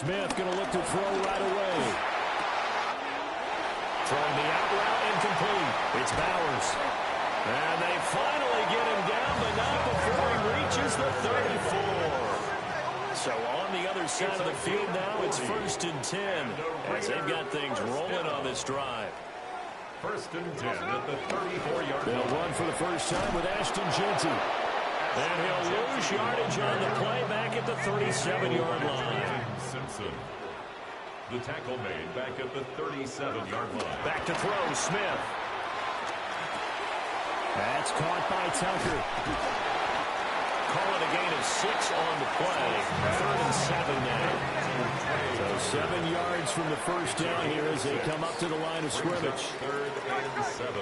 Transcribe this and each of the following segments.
Smith going to look to throw right away. Throwing the out route incomplete. It's Bowers. And they finally get him down, but not before he reaches the 34. So on the other side of the field now, it's 1st and 10 as they've got things rolling on this drive. 1st and 10 at the 34-yard line. They'll run for the first time with Ashton Jeanty. And he'll lose yardage on the play back at the 37-yard line. Simpson. The tackle made back at the 37-yard line. Back to throw, Smith. That's caught by Tucker. Call it a gain of 6 on the play. 3rd and 7 now. So 7 yards from the first down here as they come up to the line of scrimmage. 3rd and 7.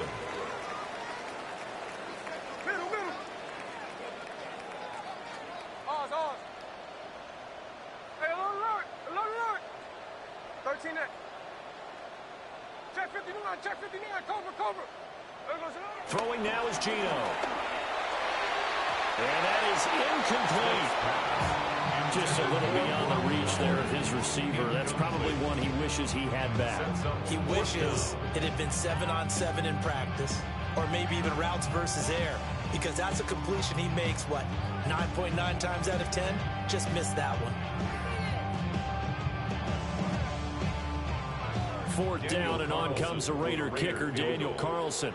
Check 59, cover. Throwing now is Gino. And that is incomplete. Just a little beyond the reach there of his receiver. That's probably one he wishes he had back. He wishes it had been 7-on-7 in practice, or maybe even routes versus air, because that's a completion he makes, 9.9 times out of 10? Just missed that one. 4th down, and on comes the Raider kicker, Daniel Carlson.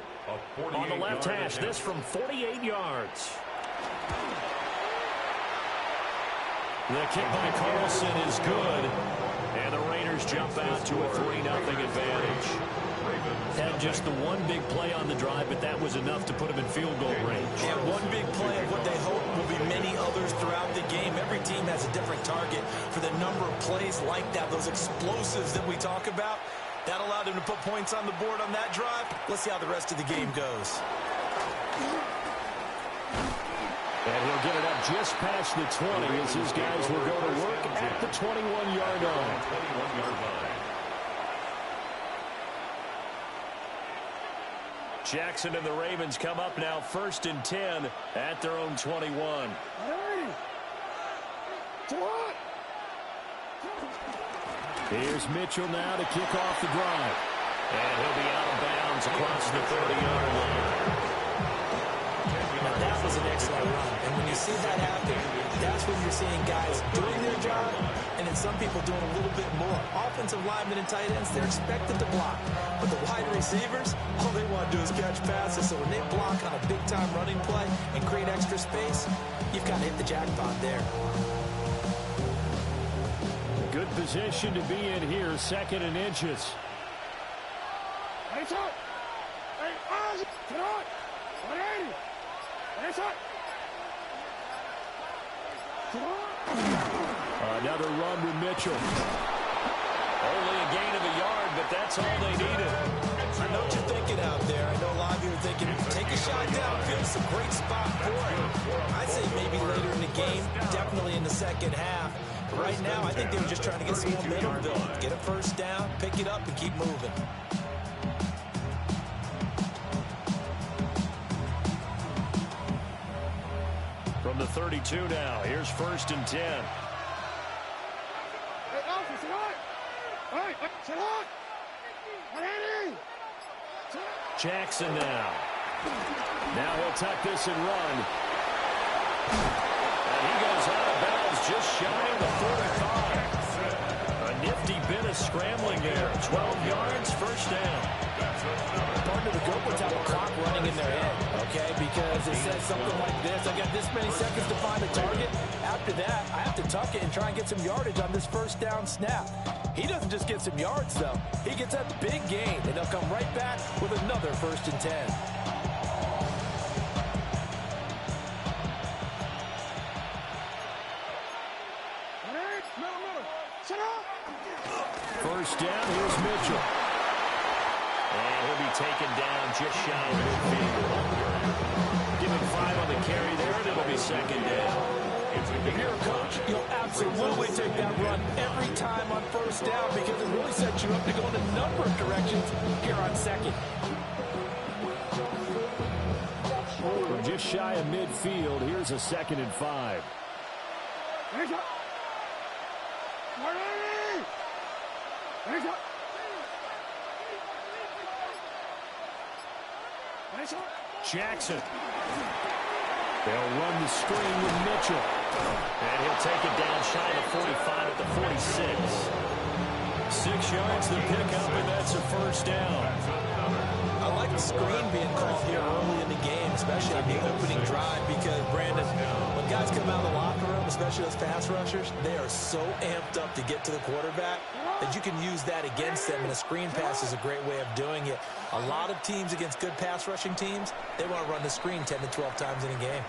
On the left hash, this from 48 yards. The kick by Carlson is good, and the Raiders jump out to a 3-0 advantage. Had just the one big play on the drive, but that was enough to put him in field goal range. Yeah, one big play of what they hope will be many others throughout the game. Every team has a different target for the number of plays like that, those explosives that we talk about. That allowed him to put points on the board on that drive. Let's see how the rest of the game goes. And he'll get it up just past the 20 as his guys will go to work at the 21-yard line. Jackson and the Ravens come up now 1st and 10 at their own 21. Here's Mitchell now to kick off the drive. And he'll be out of bounds across the 30-yard line. Now that was an excellent run. And when you see that happen, that's when you're seeing guys doing their job and then some people doing a little bit more. Offensive linemen and tight ends, they're expected to block. But the wide receivers, all they want to do is catch passes. So when they block on a big-time running play and create extra space, you've got to hit the jackpot there. Good position to be in here, 2nd and inches. Another run with Mitchell. Only a gain of a yard, but that's all they needed. I know what you're thinking out there. I know a lot of you are thinking, take a shot downfield. It's a great spot for it. I'd say maybe later in the game, definitely in the second half. Right now, I think they were just trying to get some momentum built. Get a first down, pick it up, and keep moving. From the 32 now, here's 1st and 10. Jackson now. Now he'll tuck this and run. And he goes out of bounds just shy of the 45. A nifty bit of scrambling there. 12 yards, first down. Part of the Gophers have a clock running in their head, okay? Because it says something like this. I got this many seconds to find a target. After that, I have to tuck it and try and get some yardage on this first down snap. He doesn't just get some yards, though. He gets that big gain, and he'll come right back with another 1st and 10. First down, here's Mitchell. And he'll be taken down just shy of midfield. Give him 5 on the carry there, and it'll be 2nd down. If you're a coach, you'll absolutely take that run every time on first down because it really sets you up to go in a number of directions here on 2nd. From just shy of midfield, here's a 2nd and 5. Jackson. They'll run the screen with Mitchell. And he'll take it down shy of 45 at the 46. 6 yards to pick up, and that's a first down. I like the screen being called here early in the game, especially on the opening drive, because, Brandon, when guys come out of the locker room, especially those pass rushers, they are so amped up to get to the quarterback that you can use that against them, and a screen pass is a great way of doing it. A lot of teams against good pass rushing teams, they want to run the screen 10 to 12 times in a game.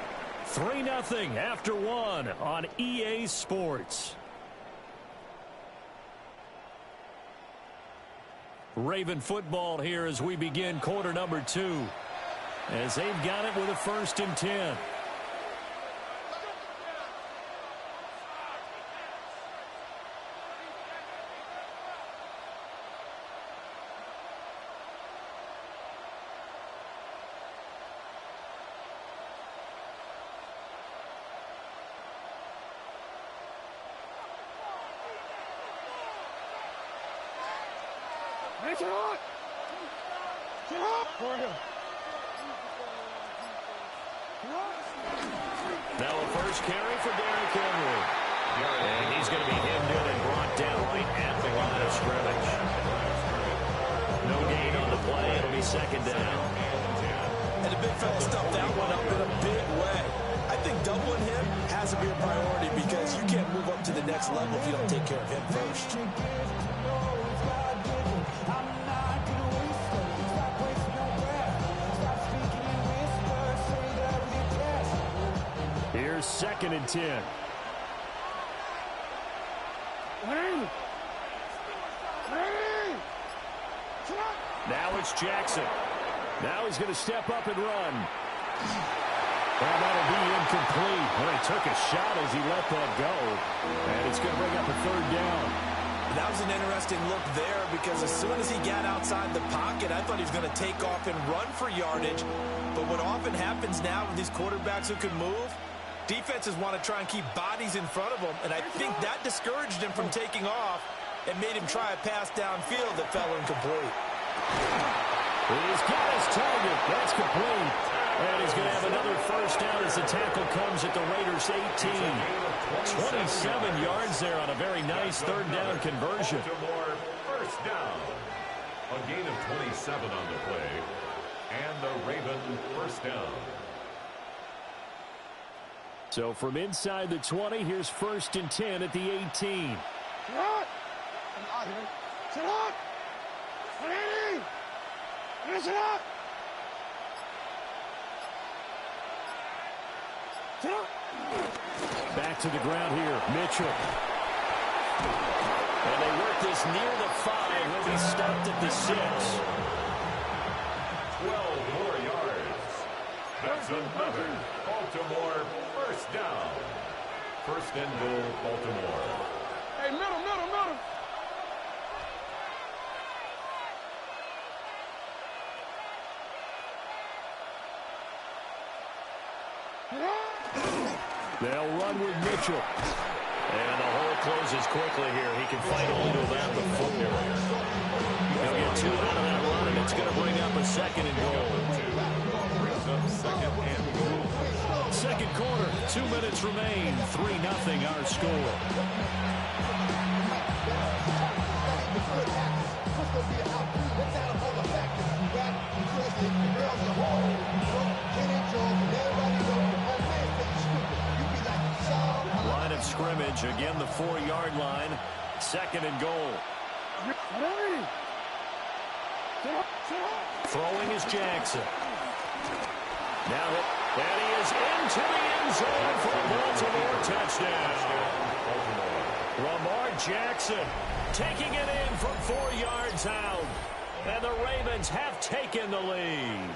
3-0 after 1 on EA Sports. Raven football here as we begin quarter number 2. As they've got it with a 1st and 10. Now a first carry for Derrick Henry. And he's going to be hemmed in and brought down right at the line of scrimmage. No gain on the play. It'll be 2nd down. And the big fella stuffed that one up in a big way. I think doubling him has to be a priority because you can't move up to the next level if you don't take care of him first. Here's 2nd and 10. Now it's Jackson. Now he's going to step up and run. And that'll be incomplete. Well, he took a shot as he let that go. And it's going to bring up a 3rd down. That was an interesting look there because as soon as he got outside the pocket, I thought he was going to take off and run for yardage. But what often happens now with these quarterbacks who can move, defenses want to try and keep bodies in front of them, and I think that discouraged him from taking off and made him try a pass downfield that fell incomplete. He's got his target. That's complete. And he's going to have another first down as the tackle comes at the Raiders' 18. 27 yards there on a very nice 3rd down conversion. First down. A gain of 27 on the play. And the Raven first down. So from inside the 20, here's 1st and 10 at the 18. Back to the ground here, Mitchell. And they work this near the 5. He'll be stopped at the 6. 12 more yards. That's another Baltimore first down. 1st and goal, Baltimore. Hey, middle. They'll run with Mitchell. And the hole closes quickly here. He can fight only to about the 4. He'll get 2 out of that run, and it's going to bring up a 2nd and goal. Brings up 2nd and goal. 2nd quarter, 2 minutes remain. 3-0 our score. Line of scrimmage, again the 4-yard line. 2nd and goal. Throwing is Jackson. Now hit, and he is into the end zone for a Baltimore touchdown. Lamar Jackson taking it in from 4 yards out. And the Ravens have taken the lead.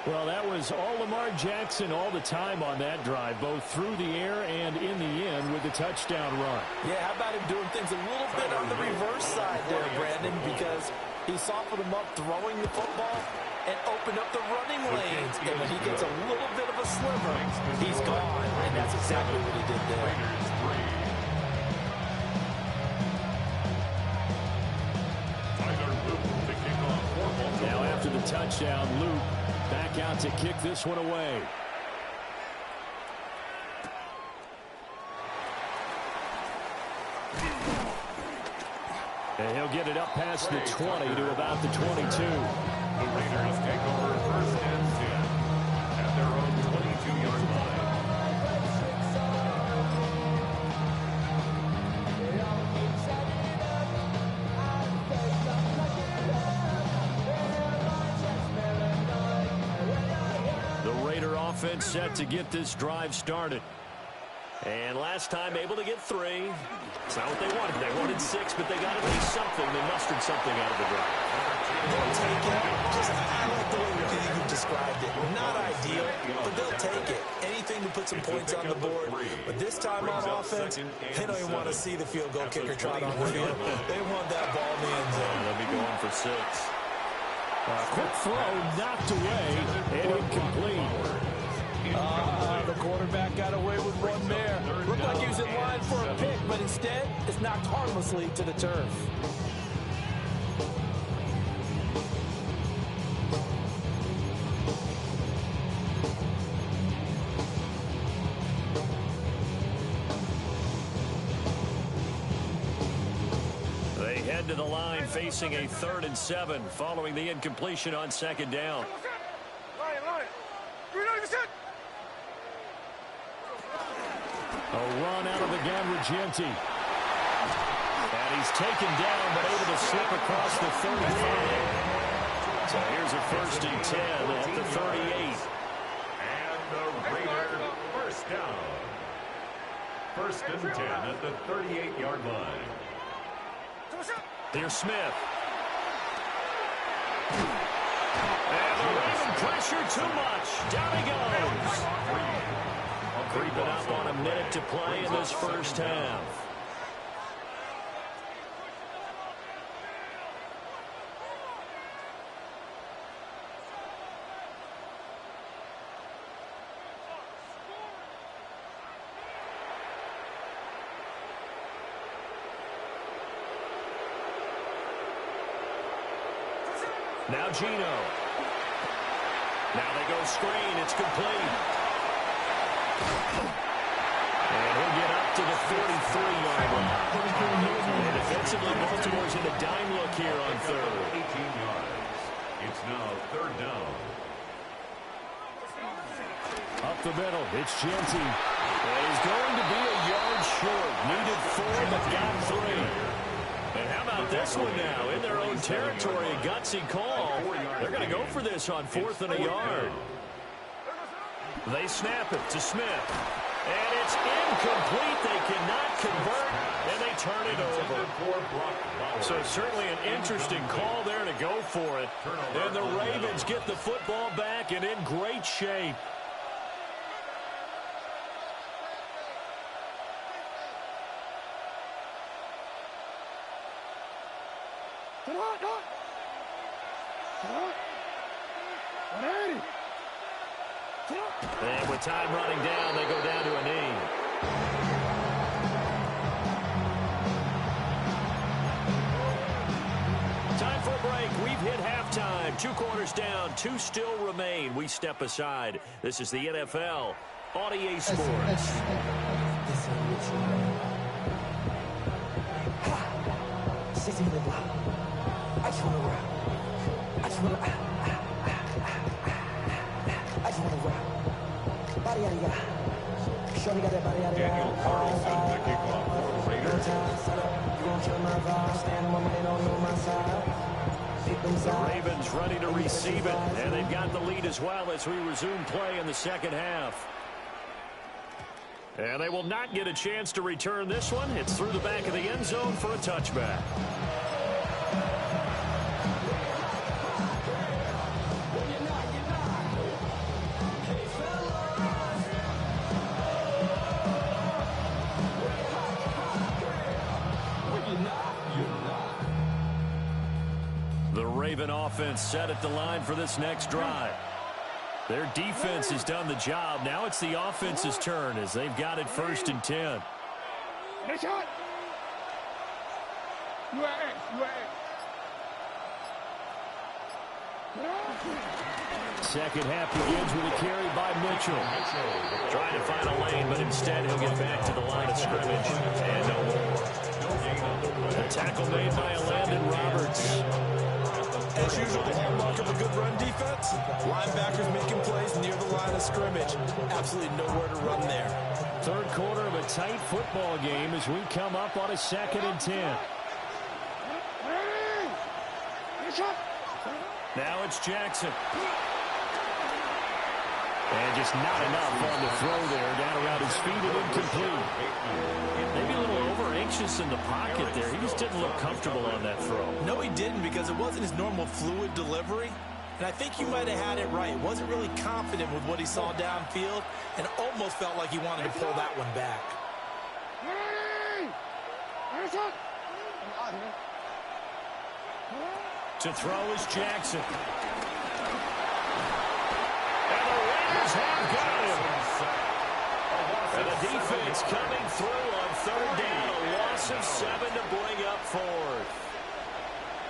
Well, that was all Lamar Jackson all the time on that drive, both through the air and in the end with the touchdown run. Yeah, how about him doing things a little bit on the reverse side there, Brandon, because he softened him up throwing the football and opened up the running lanes. And when he gets a little bit of a sliver, he's gone. And that's exactly what he did there. touchdown. Luke back out to kick this one away. And he'll get it up past the 20 to about the 22. The Raiders take over first and 10 at their own 22-yard line. The Raider offense set to get this drive started. And last time able to get 3. It's not what they wanted. They wanted 6, but they got at least something. They mustered something out of the drive. They'll take it. I like the way you described it. Not ideal, but they'll take it. Anything to put some points on the board. But this time on offense, they don't even want to see the field goal kicker trot on the field. They want that ball in the end zone. They'll be going for 6. Quick throw knocked away and incomplete. The quarterback got away with one there. Looked like he was in line for a pick, but instead, it's knocked harmlessly to the turf. They head to the line facing a 3rd and 7 following the incompletion on 2nd down. A run out of the gun, Regenti. And he's taken down, but able to slip across the 35. So here's a 1st and 10 at the 38. And the Raiders first down. 1st and 10 at the 38-yard line. Here's Smith. And the Raven pressure too much. Down he goes. Creeping up on a minute to play in this first half. Now Gino. Now they go screen. It's complete. And he'll get up to the 43-yard line. And defensively, Baltimore's in a dime look here on 3rd. 18 yards. It's now 3rd down. Up the middle, it's Genti. And he's going to be a yard short. Needed 4, but got 3. And how about this one now? In their own territory, a gutsy call. They're going to go for this on 4th and a yard. They snap it to Smith. And it's incomplete. They cannot convert, and they turn it over. So certainly an interesting call there to go for it. And the Ravens get the football back and in great shape. And with time running down, they go down to a knee. Time for a break. We've hit halftime. 2 quarters down, 2 still remain. We step aside. This is the NFL on EA Sports. Daniel Carlson to kick off for the Raiders. The Ravens ready to receive it, and they've got the lead as well as we resume play in the second half. And they will not get a chance to return this one. It's through the back of the end zone for a touchback. The Raven offense set at the line for this next drive. Their defense has done the job. Now it's the offense's turn as they've got it 1st and 10. Next shot. You are X. Second half begins with a carry by Mitchell. Trying to find a lane, but instead he'll get back to the line of scrimmage. And no more. A tackle made by Landon Roberts. As usual, the hallmark of a good run defense. Linebackers making plays near the line of scrimmage. Absolutely nowhere to run there. Third quarter of a tight football game as we come up on a 2nd and 10. Now it's Jackson. And just not enough on the throw there. Down around his feet and incomplete. Maybe a little over-anxious in the pocket there. He just didn't look comfortable on that throw. No, he didn't, because it wasn't his normal fluid delivery. And I think you might have had it right. Wasn't really confident with what he saw downfield and almost felt like he wanted to pull that one back. To throw is Jackson. And the Raiders have got him. And the defense coming through on 3rd down. A loss of 7 to bring up 4th.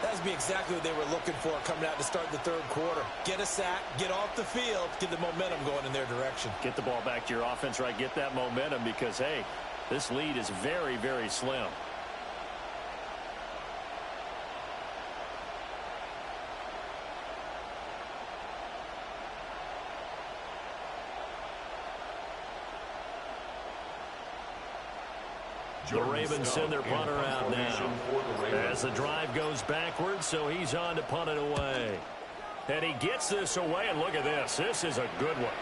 That's be exactly what they were looking for coming out to start the 3rd quarter. Get a sack, get off the field, get the momentum going in their direction. Get the ball back to your offense, right? Get that momentum because, hey, this lead is very, very slim. The Ravens send their punter out now as the drive goes backwards, so he's on to punt it away. And he gets this away, and look at this. This is a good one.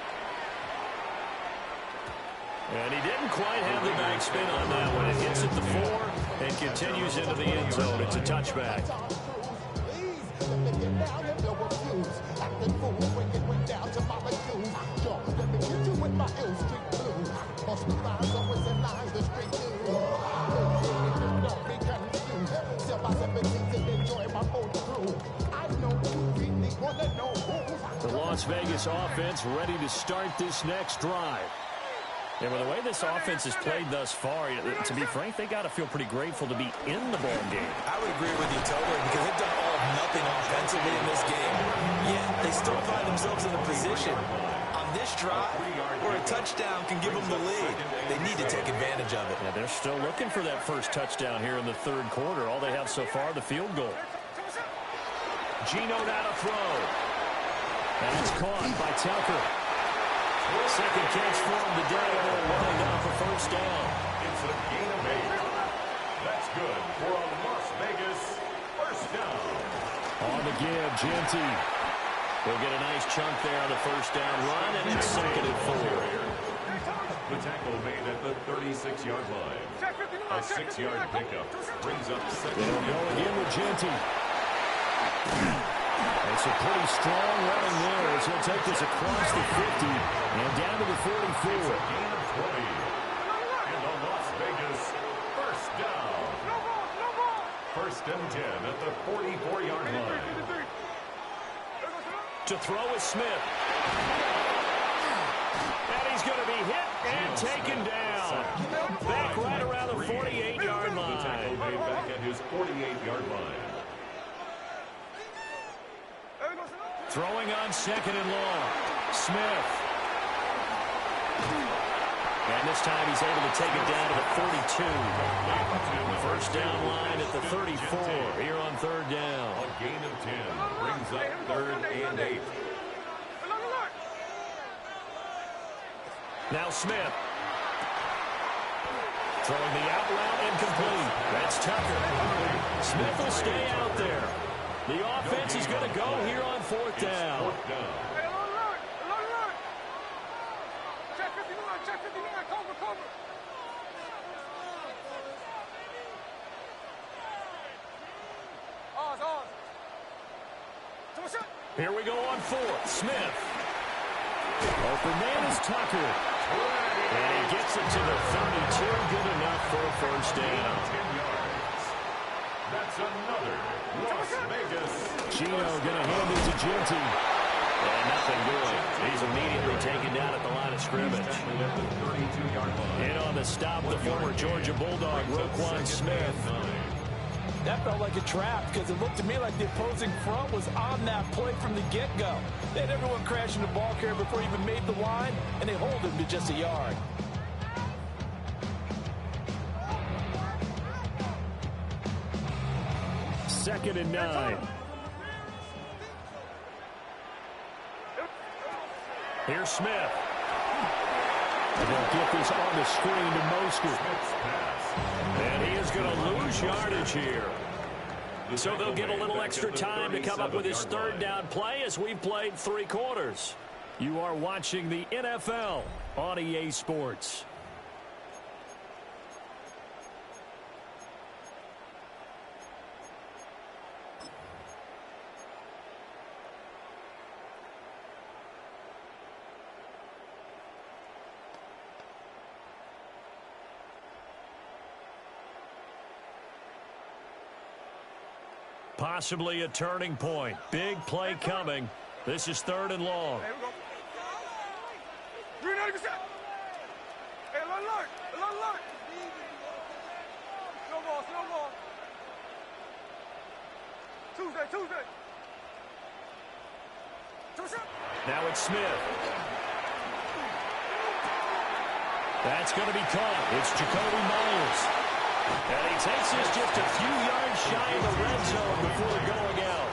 And he didn't quite have the backspin on that one. It hits at the 4 and continues into the end zone. It's a touchback. The Las Vegas offense ready to start this next drive. And with the way this offense has played thus far, to be frank, they got to feel pretty grateful to be in the ball game. I would agree with you totally, because they've done all of nothing offensively in this game. Yet they still find themselves in a position on this drive where a touchdown can give them the lead. They need to take advantage of it. Yeah, they're still looking for that first touchdown here in the 3rd quarter. All they have so far, the field goal. Geno now to throw. And it's caught by Tucker. Second catch for him today, and they'll wind up a first down. It's a gain of 8. That's good for a Las Vegas first down. On the give, Genty will get a nice chunk there on the first down run, and it's 2nd and 4. The tackle made at the 36-yard line. A 6-yard pickup brings up 2nd. They'll go again with Genty. It's a pretty strong running there as he'll take this across the 50 and down to the 44. It's a gain of 20. And a Las Vegas first down. First and 10 at the 44-yard line. To throw is Smith. And he's going to be hit and taken down. Back right around the 48-yard line. The tackle made back at his 48-yard line. Throwing on 2nd and long. Smith. And this time he's able to take it down to the 42. First down line at the 34 here on 3rd down. A gain of 10 brings up 3rd and 8. Now Smith. Throwing the out route incomplete. That's Tucker. Smith will stay out there. The offense is going to go here on 4th down. Here we go on 4th. Smith. Open man is Tucker. And he gets it to the 32. Good enough for a first down. 10 yards. That's another Las Vegas. Geno going to hand it to Genty. And nothing doing. He's immediately taken down at the line of scrimmage. At the 32-yard line. In on the stop, the former Georgia Bulldog, Roquan Smith. That felt like a trap because it looked to me like the opposing front was on that play from the get-go. They had everyone crashing the ball carrier before he even made the line, and they hold him to just a yard. Second and 9. Here's Smith. They'll get this on the screen to Mostert. And he is going to lose yardage here. So they'll get a little extra time to come up with his third down play as we've played 3 quarters. You are watching the NFL on EA Sports. Possibly a turning point. Big play coming. This is 3rd and long. Hey, we go. 390%. Hey, alert. Snowball. Tuesday. Now it's Smith. That's going to be caught. It's Jacoby Myers. And he takes this just a few yards shy of the red zone before going out.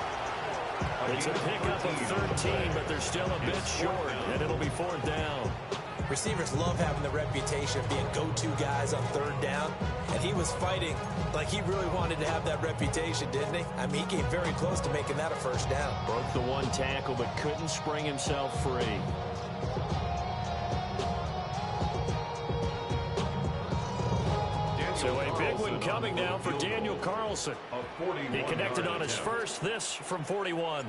It's a pickup of 13, but they're still a bit short, and it'll be 4th down. Receivers love having the reputation of being go-to guys on 3rd down, and he was fighting like he really wanted to have that reputation, didn't he? I mean, he came very close to making that a 1st down. Broke the 1 tackle, but couldn't spring himself free. So a big one coming now for Daniel Carlson. He connected on his first, this from 41.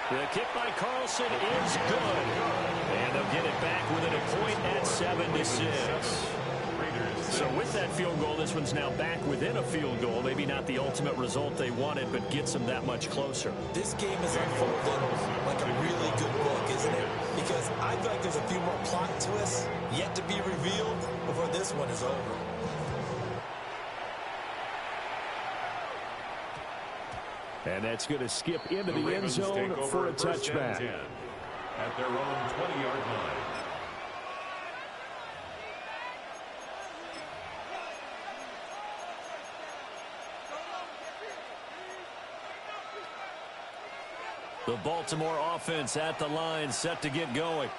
The kick by Carlson is good. And they'll get it back within a point at 7-6. So with that field goal, this one's now back within a field goal. Maybe not the ultimate result they wanted, but gets them that much closer. This game is unfolding like a really good book, isn't it? Because I feel like there's a few more plot twists yet to be revealed before this one is over. And that's going to skip into the end zone for a touchback. At their own 20-yard line. The Baltimore offense at the line, set to get going.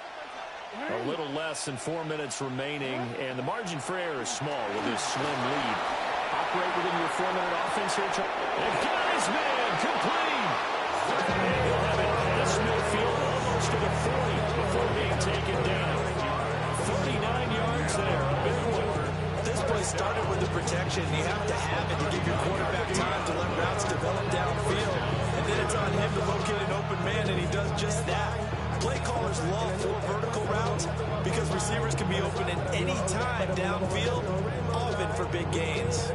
A little less than 4 minutes remaining, and the margin for error is small with this slim lead. Operate within your 4-minute offense here, Chuck. And got his man complete. And he'll have it past midfield almost to the 40 before being taken down. 39 yards there. A big one. This play started with the protection. You have to have it to give your quarterback time to let routes develop downfield. And then it's on him to locate an open man, and he does just that. Play callers love 4 vertical routes because receivers can be open at any time downfield, often for big gains.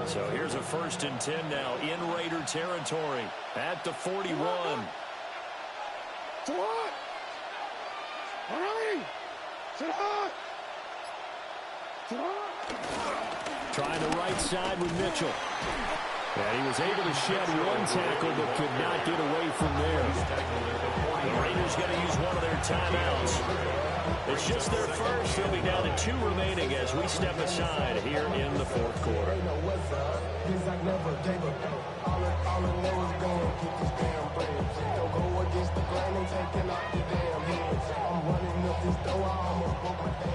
So here's a 1st and 10 now in Raider territory at the 41. Sit hot. All right. Sit hot. Trying the right side with Mitchell. And he was able to shed 1 tackle but could not get away from there. The Raiders going to use one of their timeouts. It's just their first. They'll be down to 2 remaining as we step aside here in the 4th quarter.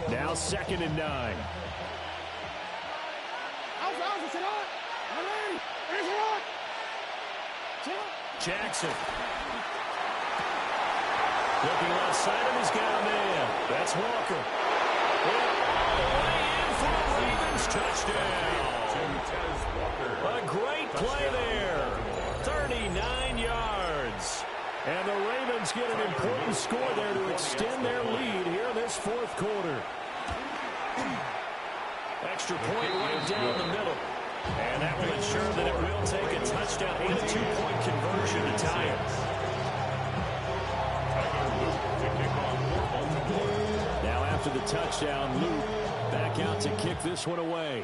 Now 2nd and 9. Jackson. Looking left side of, he's got a man. That's Walker. All the way in for a Ravens touchdown. A great play there. 39 yards. And the Ravens get an important score there to extend their lead here in this 4th quarter. Extra point right down the middle. And that will ensure that it will take a touchdown and a 2-point conversion to tie it. Now after the touchdown, Luke back out to kick this one away.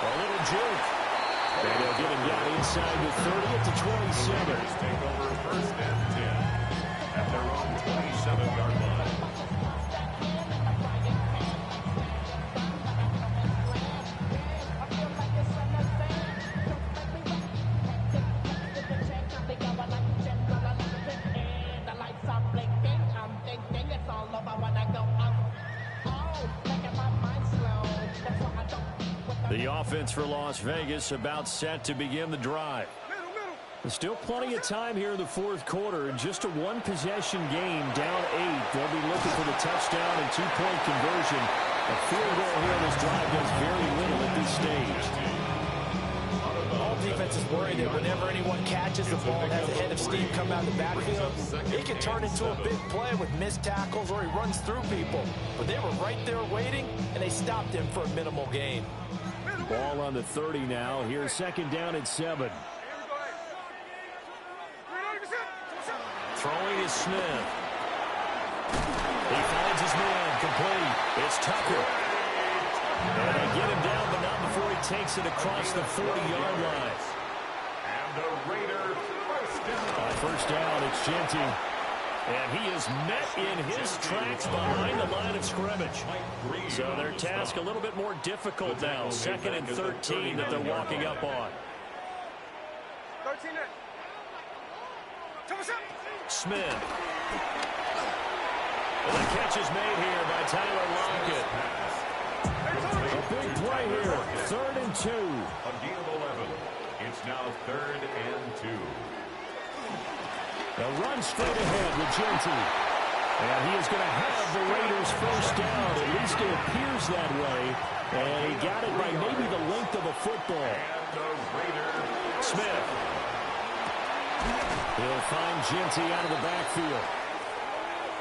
A little juke. And they'll get him down inside the 30 at the 27. Take over first and 10 at their own 27-yard line. The offense for Las Vegas about set to begin the drive. There's still plenty of time here in the fourth quarter. Just a one-possession game, down 8. They'll be looking for the touchdown and two-point conversion. A field goal here in this drive does very little at this stage. All defenses worry that whenever anyone catches the ball and has a head of steam come out of the backfield, it can turn into a big play with missed tackles or he runs through people. But they were right there waiting, and they stopped him for a minimal gain. Ball on the 30 now. Here's second down at 7. Throwing is Smith. He finds his man complete. It's Tucker. And they get him down, but not before he takes it across the 40-yard line. And the Raiders First down, it's Genty. And he is met in his tracks behind the line of scrimmage. So their task a little bit more difficult now. Second and 13 that they're walking up on. Smith. And the catch is made here by Tyler Lockett. A big play here. 3rd and 2. A gain of 11. It's now 3rd and 2. They'll run straight ahead with Genty. And he is going to have the Raiders first down. At least it appears that way. And he got it by maybe the length of a football. Smith. He'll find Genty out of the backfield.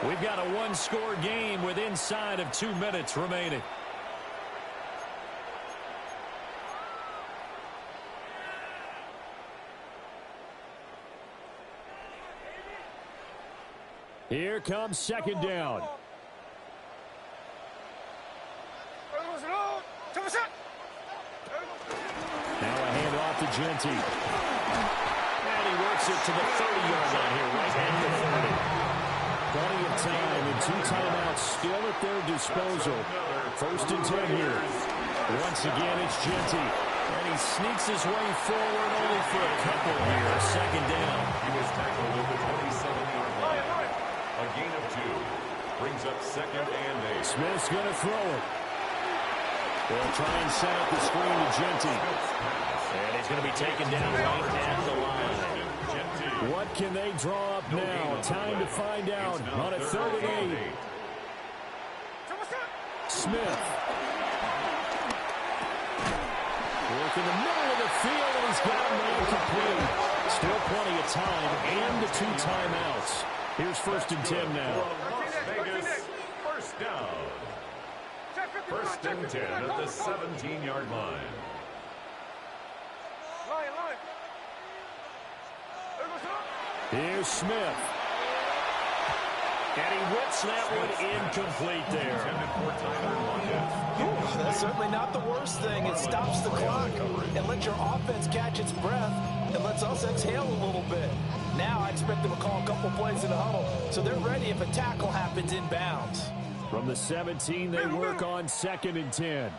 We've got a one-score game with inside of 2 minutes remaining. Here comes second down. Now a handoff to Genty. And he works it to the 30-yard line here, right at the 30. Plenty of time and 2 timeouts still at their disposal. First and 10 here. Once again, it's Genty. And he sneaks his way forward only for a couple here. Second down. He was tackled at the 27-yard line. A gain of 2. Brings up second and 8. Smith's going to throw it. They'll try and set up the screen to Genty. And he's going to be taken down right at the line. What can they draw up now? Time to find out on a 3rd and 8. Smith. Work in the middle of the field, and he's got a man complete. Still plenty of time and the 2 timeouts. Here's 1st and 10 now. Las Vegas, first down. 1st and 10 at the 17-yard line. Here's Smith. And he whips that one incomplete there. That's certainly not the worst thing. It stops the clock and lets your offense catch its breath and lets us exhale a little bit. Now I expect them to call a couple plays in the huddle so they're ready if a tackle happens in bounds. From the 17, they work on 2nd and 10.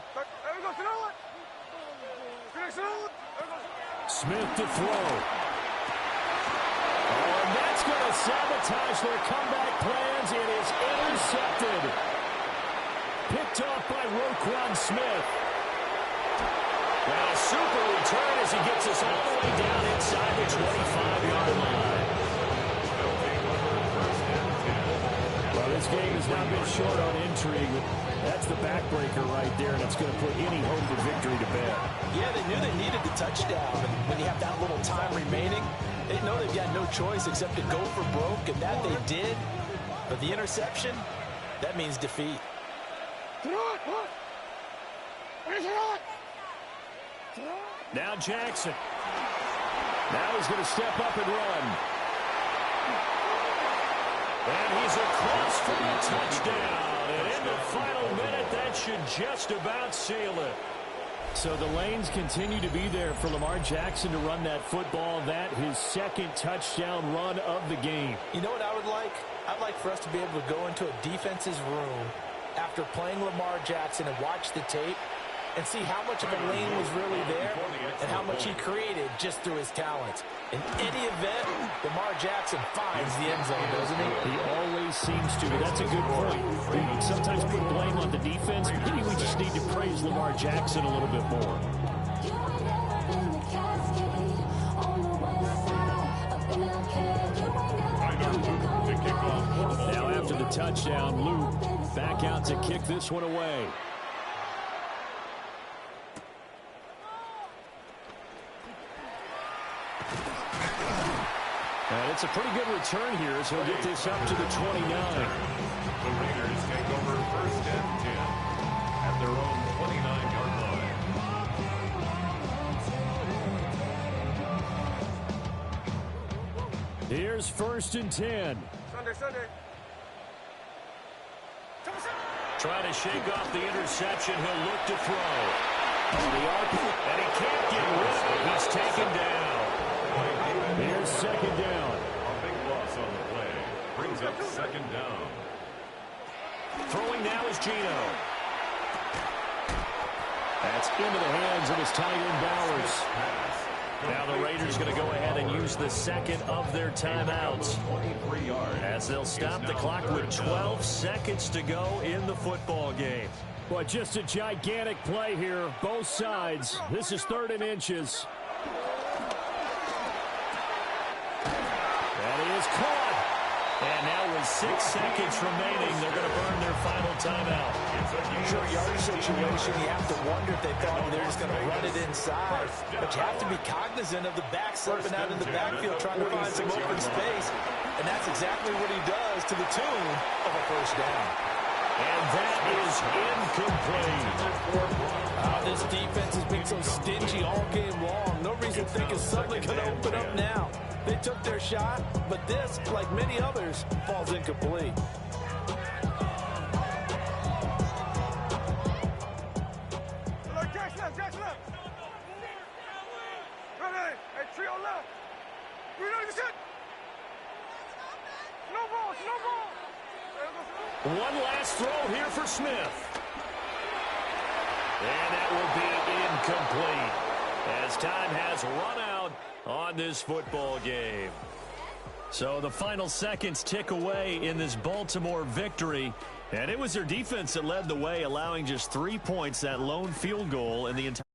Smith to throw. Oh, and that's going to sabotage their comeback plans. It is intercepted. Picked off by Roquan Smith. And a super return as he gets us all the way down inside the 25-yard line. Well, this game has not been short on intrigue. That's the backbreaker right there, and it's going to put any hope of victory to bed. Yeah, they knew they needed the touchdown. And when you have that little time remaining, they know they've got no choice except to go for broke, and that they did. But the interception, that means defeat. Now Jackson. Now he's going to step up and run. And he's across for a touchdown. And in the final minute, that should just about seal it. So the lanes continue to be there for Lamar Jackson to run that football. That his second touchdown run of the game. You know what I would like? I'd like for us to be able to go into a defense's room after playing Lamar Jackson and watch the tape and see how much of a lane was really there and how much he created just through his talents. In any event, Lamar Jackson finds the end zone, doesn't he? He always seems to. That's a good point. We sometimes put blame on the defense. Maybe we just need to praise Lamar Jackson a little bit more. Now after the touchdown, Luke back out to kick this one away. And it's a pretty good return here as he'll get this up to the 29. The Raiders take over 1st and 10 at their own 29-yard line. Here's 1st and 10. Sunday. Trying to shake off the interception. He'll look to throw. And he can't get rid. He's taken down. Here's 2nd down. A big loss on the play. Brings up 2nd down. Throwing now is Gino. That's into the hands of his tight end Bowers. Now the Raiders going to go ahead and use the second of their timeouts as they'll stop the clock with 12 seconds to go in the football game. Well, just a gigantic play here, both sides. This is 3rd and inches. That is caught. And now with 6 seconds remaining, they're going to burn their final timeout. Short yardage situation, you have to wonder if they thought they're just going to run it inside. But you have to be cognizant of the back slipping out in the backfield trying to find some open space. And that's exactly what he does to the tune of a 1st down. And that is incomplete. This defense has been so stingy all game long. No reason to think it's suddenly going to open up now. They took their shot, but this, like many others, falls incomplete. Jackson left. Ready. Hey, trio left. We know you shit. No ball. One last throw here for Smith. And that will be incomplete as time has run out on this football game. So the final seconds tick away in this Baltimore victory. And it was their defense that led the way, allowing just 3 points, that lone field goal in the entire